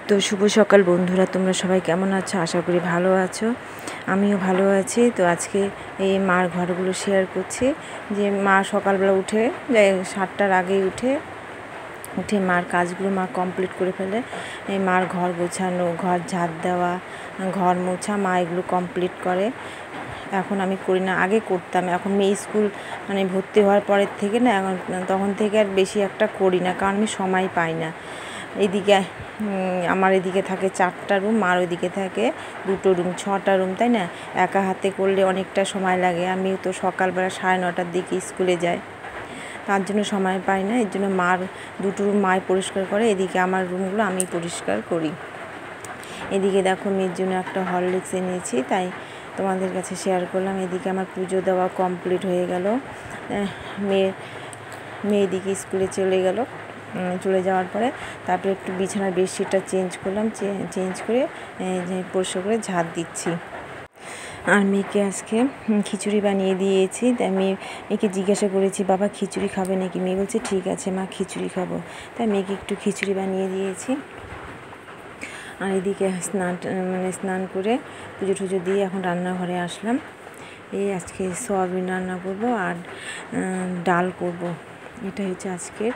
তো শুভ সকাল বন্ধুরা, তোমরা সবাই কেমন আছো? আশা করি ভালো আছো। আমিও ভালো আছি। তো আজকে এই মার ঘরগুলো শেয়ার করছি। যে মা সকালবেলা উঠে 7টার আগেই উঠে মার কাজগুলো মা কমপ্লিট করে ফেলে। এই মার ঘর গোছানো, ঘর ঝাড় দেওয়া, ঘর মোছা মা এগুলো কমপ্লিট করে। এখন আমি করি না, আগে করতাম। এখন মেয়ে স্কুল ভর্তি হওয়ার পরের থেকে না, এখন তখন থেকে আর বেশি একটা করি না, কারণ আমি সময় পাই না। এদিকে আমার এদিকে থাকে 4টা রুম, আর ওইদিকে থাকে 2টো রুম, 6টা রুম, তাই না? একা হাতে করলে অনেকটা সময় লাগে। আমি তো সকালবেলা 9:30টার দিকে স্কুলে যাই, তার জন্য সময় পাই না। এর জন্য মার 2টো রুম মাই পরিষ্কার করে, এদিকে আমার রুমগুলো আমি পরিষ্কার করি। এদিকে দেখো মেয়ের জন্য একটা হরলিক্স এনেছি, তাই তোমাদের কাছে শেয়ার করলাম। এদিকে আমার পুজো দেওয়া কমপ্লিট হয়ে গেল। মেয়ে এদিকে স্কুলে চলে যাওয়ার পরে তারপরে একটু বিছানার বেডশিটটা চেঞ্জ করলাম, চেঞ্জ করে পরিষ্কার করে ঝাড় দিচ্ছি। আর মেয়েকে আজকে খিচুড়ি বানিয়ে দিয়েছি। তাই মেয়েকে জিজ্ঞাসা করেছি, বাবা খিচুড়ি খাবে নাকি? মেয়ে বলছে ঠিক আছে মা, খিচুড়ি খাবো। তাই মেয়েকে একটু খিচুড়ি বানিয়ে দিয়েছি। আর এদিকে স্নান করে পুজো টুজো দিয়ে এখন রান্নাঘরে আসলাম। এই আজকে সয়াবিন রান্না করব আর ডাল করব। এটা হচ্ছে আজকের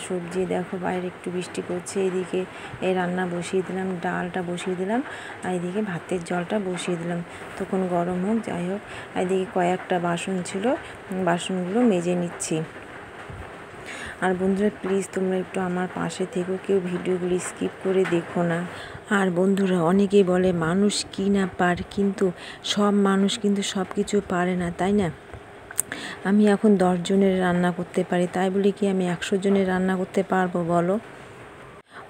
সবজি। দেখো বাইরে একটু বৃষ্টি করছে, এদিকে এই রান্না বসিয়ে দিলাম, ডালটা বসিয়ে দিলাম, আর এদিকে ভাতের জলটা বসিয়ে দিলাম। তখন গরম হোক, যাই হোক। আর এদিকে কয়েকটা বাসন ছিল, বাসনগুলো মেজে নিচ্ছি। আর বন্ধুরা প্লিজ তোমরা একটু আমার পাশে থেকো, কেউ ভিডিওগুলি স্কিপ করে দেখো না। আর বন্ধুরা অনেকেই বলে মানুষ কি না পারে, কিন্তু সব মানুষ কিন্তু সব কিছু পারে না, তাই না? আমি এখন 10 জনের রান্না করতে পারি, তাই বলি কি আমি 100 জনের রান্না করতে পারবো বলো?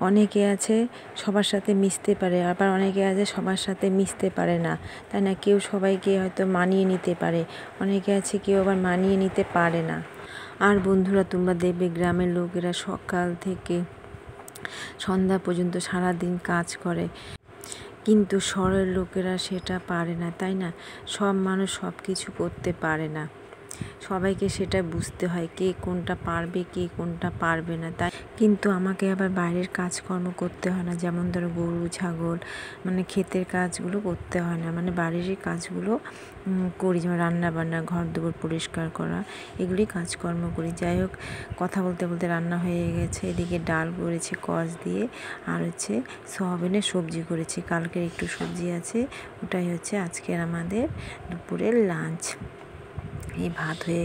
অনেকে আছে সবার সাথে মিশতে পারে, আবার অনেকে আছে সবার সাথে মিশতে পারে না, তাই না? কেউ সবাইকে হয়তো মানিয়ে নিতে পারে, অনেকে আছে কেউ আবার মানিয়ে নিতে পারে না। আর বন্ধুরা তোমরা দেখবে গ্রামের লোকেরা সকাল থেকে সন্ধ্যা পর্যন্ত সারাদিন কাজ করে, কিন্তু শহরের লোকেরা সেটা পারে না, তাই না? সব মানুষ সব কিছু করতে পারে না, সবাইকে সেটা বুঝতে হয়, কে কোনটা পারবে কে কোনটা পারবে না। তাই কিন্তু আমাকে আবার বাইরের কাজকর্ম করতে হয় না, যেমন ধরো গরু ছাগল ক্ষেতের কাজগুলো করতে হয় না, বাড়ির কাজগুলো করি, যেমন রান্না বান্না, ঘর দুয়ার পরিষ্কার করা, এগুলি কাজকর্ম করি। যাই হোক, কথা বলতে বলতে রান্না হয়ে গেছে। এদিকে ডাল করেছি কষ দিয়ে, আর হচ্ছে সয়াবিনের সবজি করেছি, কালকের একটু সবজি আছে, ওটাই হচ্ছে আজকের আমাদের দুপুরের লাঞ্চ। এই ভাত হয়ে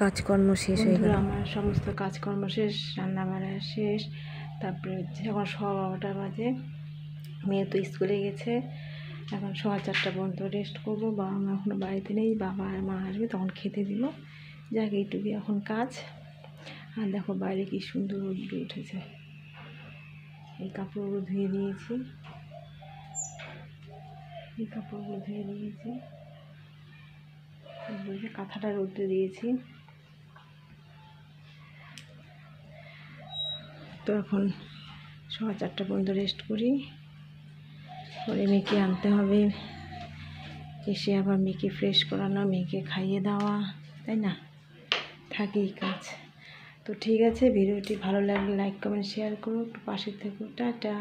কাজকর্ম শেষ হয়ে গেল, আমার সমস্ত কাজকর্ম শেষ, রান্না বান্না শেষ। তারপরে হচ্ছে এখন 12:15 বাজে, মেয়ে তো স্কুলে গেছে। এখন 4:30 পর্যন্ত রেস্ট করবো। বাবা মা এখনো বাড়িতে নেই, বাবা আর মা আসবে তখন খেতে দিল। যাক, এইটুকু এখন কাজ। আর দেখো বাইরে কি সুন্দর রোদ্দুর উঠেছে। এই কাপড়গুলো ধুয়ে দিয়েছি, কাঁথাটা রোদে দিয়েছি। তো এখন 4:15 পর্যন্ত রেস্ট করি, পরে মেয়েকে আনতে হবে, এসে আবার মেয়েকে ফ্রেশ করানো, মেয়েকে খাইয়ে দেওয়া, তাই না? থাকেই কাজ। তো ঠিক আছে, ভিডিওটি ভালো লাগলে লাইক কমেন্ট শেয়ার করো, একটু পাশে থেকো। টাটা।